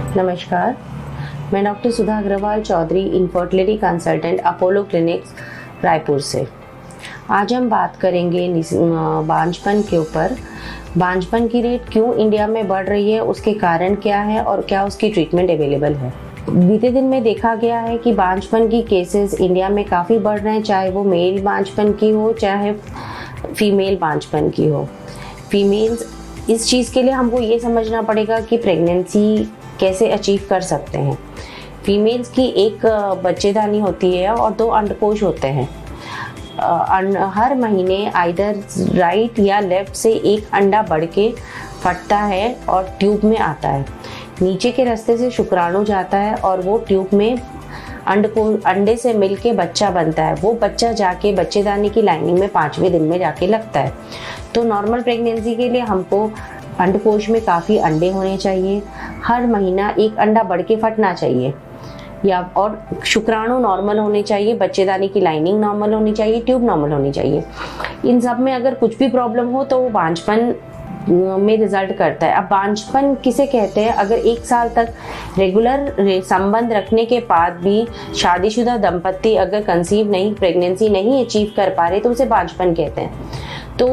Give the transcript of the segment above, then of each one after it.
नमस्कार, मैं doctor Sudha Agrawal Chaudhary, infertility consultant, Apollo clinics, Raipur से। आज हम बात करेंगे बांझपन के ऊपर। बांझपन की रेट क्यों इंडिया में बढ़ रही है, उसके कारण क्या है और क्या उसकी ट्रीटमेंट अवेलेबल है। बीते दिन में देखा गया है कि बांझपन की केसेस इंडिया में काफ़ी बढ़ रहे हैं, चाहे वो मेल बांझपन की हो चाहे फीमेल बांझपन की हो। फीमेल्स, इस चीज़ के लिए हमको ये समझना पड़ेगा कि प्रेगनेंसी कैसे अचीव कर सकते हैं। फीमेल्स की एक बच्चेदानी होती है और 2 अंडकोश होते हैं। हर महीने आइदर राइट या लेफ्ट से एक अंडा बढ़ के फटता है और ट्यूब में आता है। नीचे के रास्ते से शुक्राणु जाता है और वो ट्यूब में अंडे से मिलके बच्चा बनता है। वो बच्चा जाके बच्चेदानी की लाइनिंग में 5वें दिन में जाके लगता है। तो नॉर्मल प्रेगनेंसी के लिए हमको अंडकोश में काफ़ी अंडे होने चाहिए, हर महीना एक अंडा बढ़ के फटना चाहिए और शुक्राणु नॉर्मल होने चाहिए, बच्चेदानी की लाइनिंग नॉर्मल होनी चाहिए, ट्यूब नॉर्मल होनी चाहिए। इन सब में अगर कुछ भी प्रॉब्लम हो तो वो बांझपन में रिजल्ट करता है। अब बांझपन किसे कहते हैं? अगर 1 साल तक रेगुलर संबंध रखने के बाद भी शादीशुदा दंपत्ति अगर प्रेगनेंसी नहीं अचीव कर पा रहे तो उसे बांझपन कहते हैं। तो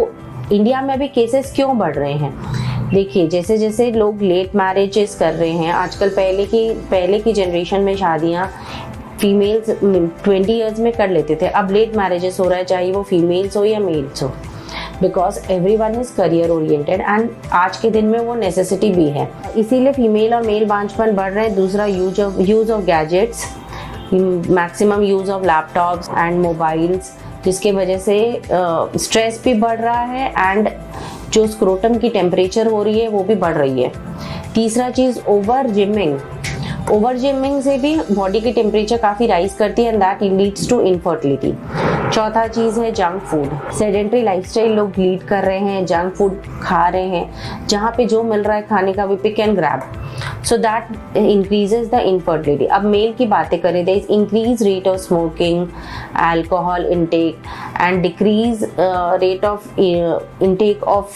इंडिया में अभी केसेस क्यों बढ़ रहे हैं? देखिए, जैसे जैसे लोग लेट मैरिजेस कर रहे हैं आजकल, पहले की जनरेशन में शादियां फीमेल्स 20 इयर्स में कर लेते थे, अब लेट मैरिजेस हो रहा है, चाहे वो फीमेल्स हो या मेल्स हो, because everyone is career oriented and आज के दिन में वो नेसेसिटी भी है। इसीलिए फीमेल और मेल बांझपन बढ़ रहे हैं। दूसरा, use of gadgets, maximum use of laptops and mobiles, जिसके वजह से स्ट्रेस भी बढ़ रहा है एंड जो स्क्रोटम की टेम्परेचर हो रही है वो भी बढ़ रही है। तीसरा चीज़, ओवर जिमिंग से भी बॉडी की टेम्परेचर काफ़ी राइज करती है and that leads to infertility. चौथा चीज़ है जंक फूड। सेडेंट्री लाइफस्टाइल लोग लीड कर रहे हैं, जंक फूड खा रहे हैं, जहाँ पे जो मिल रहा है खाने का भी pick and grab, so that increases the infertility. अब मेल की बातें करें, there is increase rate of smoking, alcohol intake and decrease rate of intake of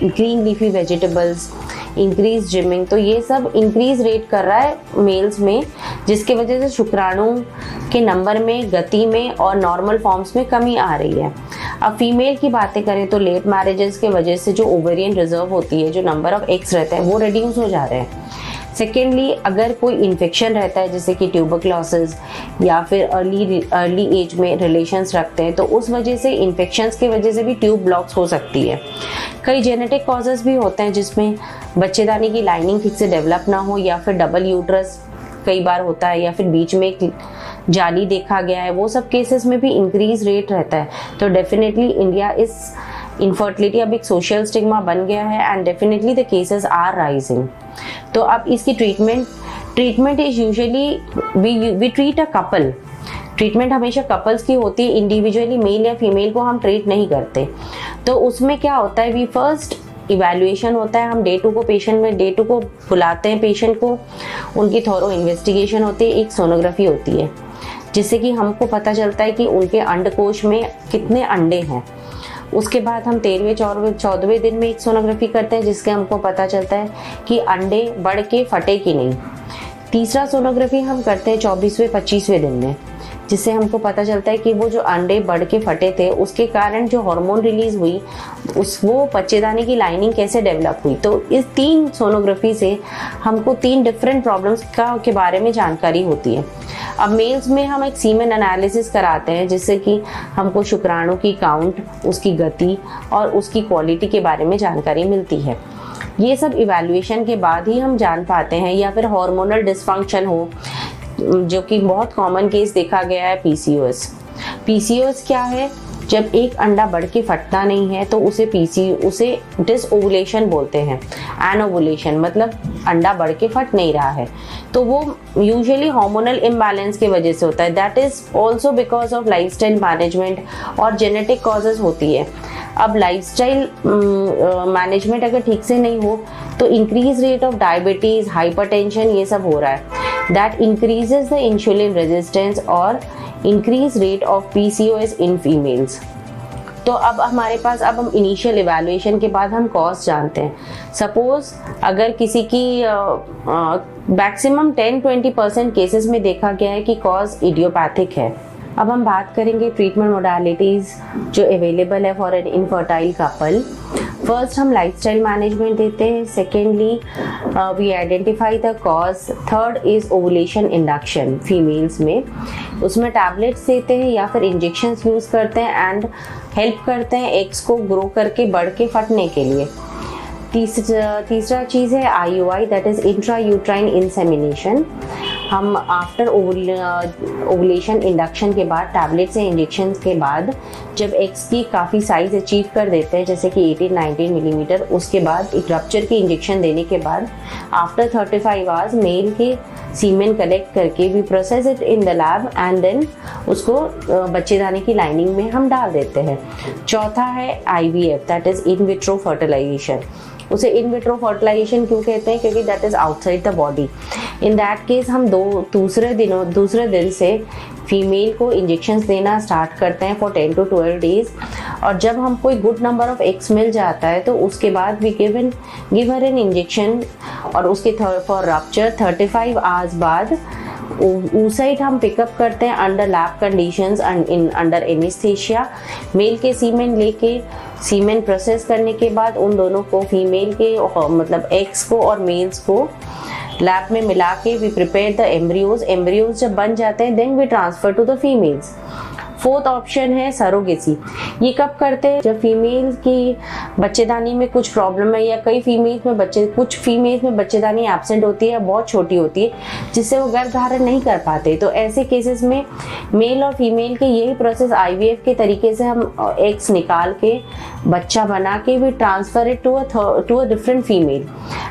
green leafy vegetables, increase gyming. तो ये सब इंक्रीज रेट कर रहा है मेल्स में, जिसके वजह से शुक्राणु के नंबर में, गति में और नॉर्मल फॉर्म्स में कमी आ रही है। अब फीमेल की बातें करें तो लेट मैरिजेस के वजह से जो ओवेरियन रिजर्व होती है, जो नंबर ऑफ एग्स रहता है, वो रिड्यूस हो जा रहे हैं। सेकेंडली, अगर कोई इन्फेक्शन रहता है जैसे कि ट्यूबरक्लोसिस या फिर अर्ली एज में रिलेशंस रखते हैं तो उस वजह से, इन्फेक्शंस की वजह से भी ट्यूब ब्लॉक्स हो सकती है। कई जेनेटिक कॉजेस भी होते हैं जिसमें बच्चेदानी की लाइनिंग ठीक से डेवलप ना हो या फिर डबल यूट्रस कई बार होता है या फिर बीच में एक जाली देखा गया है। वो सब केसेस में भी इंक्रीज रेट रहता है। तो डेफिनेटली इंडिया इस इनफर्टिलिटी अब एक सोशल स्टिग्मा बन गया है and definitely the cases are rising. तो अब इसकी treatment is usually we treat a couple. Treatment हमेशा कपल्स की होती है, इंडिविजुअली मेल या फीमेल को हम ट्रीट नहीं करते। तो उसमें क्या होता है, वी फर्स्ट इवैल्यूएशन होता है, हम डे 2 को बुलाते हैं पेशेंट को, उनकी थोरो इन्वेस्टिगेशन होती है, एक सोनोग्राफी होती है जिससे कि हमको पता चलता है कि उनके अंडकोश में कितने अंडे हैं। उसके बाद हम 13वें 14वें दिन में एक सोनोग्राफी करते हैं जिसके हमको पता चलता है कि अंडे बढ़ के फटे कि नहीं। तीसरा सोनोग्राफी हम करते हैं 24वें 25वें दिन में, जिससे हमको पता चलता है कि वो जो अंडे बढ़ के फटे थे उसके कारण जो हार्मोन रिलीज हुई वो बच्चेदानी की लाइनिंग कैसे डेवलप हुई। तो इस 3 सोनोग्राफी से हमको 3 डिफरेंट प्रॉब्लम्स के बारे में जानकारी होती है। अब मेल्स में हम एक सीमेन एनालिसिस कराते हैं जिससे कि हमको शुक्राणु की काउंट, उसकी गति और उसकी क्वालिटी के बारे में जानकारी मिलती है। ये सब इवैल्यूएशन के बाद ही हम जान पाते हैं। या फिर हार्मोनल डिसफंक्शन हो, जो कि बहुत कॉमन केस देखा गया है, पीसीओएस क्या है? जब एक अंडा बढ़ के फटता नहीं है तो उसे डिसओवुलेशन बोलते हैं। एनोवुलेशन मतलब अंडा बढ़ के फट नहीं रहा है, तो वो यूजुअली हार्मोनल इम्बैलेंस की वजह से होता है। That is also because of lifestyle management और जेनेटिक कॉजेज होती है। अब लाइफस्टाइल मैनेजमेंट अगर ठीक से नहीं हो तो increase rate of diabetes, hypertension, ये सब हो रहा है। That increases the insulin resistance और increase rate of PCOS in females। तो अब हमारे पास, अब हम इनिशियल इवैल्यूएशन के बाद हम कॉज जानते हैं। सपोज अगर किसी की मैक्सिमम 10-20% केसेस में देखा गया है कि कॉज इडियोपैथिक है। अब हम बात करेंगे ट्रीटमेंट मोडालिटीज़ जो अवेलेबल है for an infertile couple. First हम लाइफस्टाइल मैनेजमेंट देते हैं, secondly we identify the cause, third is ovulation induction females में, उसमें टैबलेट्स देते हैं या फिर इंजेक्शंस यूज़ करते हैं एंड हेल्प करते हैं एग्स को ग्रो करके बढ़ के फटने के लिए। तीसरा चीज़ है IUI, that is intra uterine insemination. हम आफ्टर ओवुलेशन इंडक्शन के बाद, टैबलेट्स या इंजेक्शन के बाद जब एग्स की काफ़ी साइज अचीव कर देते हैं जैसे कि 18-19 मिलीमीटर, उसके बाद एक रप्चर की इंजेक्शन देने के बाद आफ्टर 35 आवर्स मेल के सीमेन कलेक्ट करके we process it in the lab and then उसको बच्चेदानी की लाइनिंग में हम डाल देते हैं। चौथा है IVF, that is in vitro fertilisation. उसे इन विट्रो फर्टिलाइजेशन क्यों कहते हैं? क्योंकि that is outside the body. In that case हम दूसरे दिन से फीमेल को इंजेक्शंस देना स्टार्ट करते हैं फॉर 10 to 12 डेज, और जब हम कोई गुड नंबर ऑफ एग्स मिल जाता है तो उसके बाद we give her an injection, और उसके फॉर रप्चर 35 आवर्स बाद oocyte हम पिकअप करते हैं under lab conditions under anaesthesia. Male के सीमेन लेके सीमेन प्रोसेस करने के बाद उन दोनों को, फीमेल के मतलब एग्स को और मेल्स को लैब में मिला के वी प्रिपेयर द एम्ब्रियोज जब बन जाते हैं then we transfer to the females. Fourth option है सरोगेसी। ये कब करते हैं? जब फीमेल की बच्चेदानी में कुछ प्रॉब्लम है या कुछ फीमेल्स में बच्चेदानी एब्सेंट होती है, बहुत छोटी होती है जिससे वो गर्भ धारण नहीं कर पाते। तो ऐसे केसेस में मेल और फीमेल के यही प्रोसेस IVF के तरीके से हम एग्स निकाल के बच्चा बना के we transfer it to a different female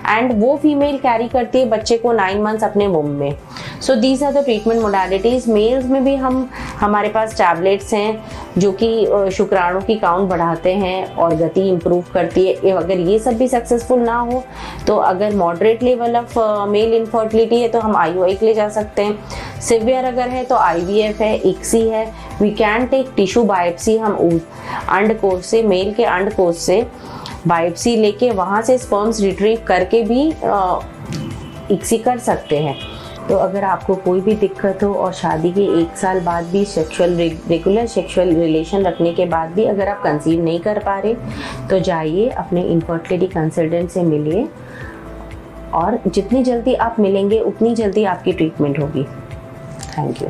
and वो फीमेल कैरी करती है बच्चे को 9 मंथ्स अपने वुम्ब में। So these are the treatment modalities. Males में भी हमारे पास टैबलेट्स हैं जो कि शुक्राणु की काउंट बढ़ाते हैं और गति इंप्रूव करती है। अगर ये सब भी सक्सेसफुल ना हो तो अगर moderate level of male infertility है तो हम IUI के लिए जा सकते हैं। सिवियर अगर है तो IVF है, ICSI है। We can take tissue biopsy, हम अंडकोश से, मेल के अंडकोश से बायोप्सी लेके वहाँ से स्पर्म्स रिट्रीव करके भी ICSI कर सकते हैं। तो अगर आपको कोई भी दिक्कत हो और शादी के 1 साल बाद भी रेगुलर सेक्सुअल रिलेशन रखने के बाद भी अगर आप कंसीव नहीं कर पा रहे तो जाइए अपने इनफर्टिलिटी कंसल्टेंट से मिलिए, और जितनी जल्दी आप मिलेंगे उतनी जल्दी आपकी ट्रीटमेंट होगी। Thank you.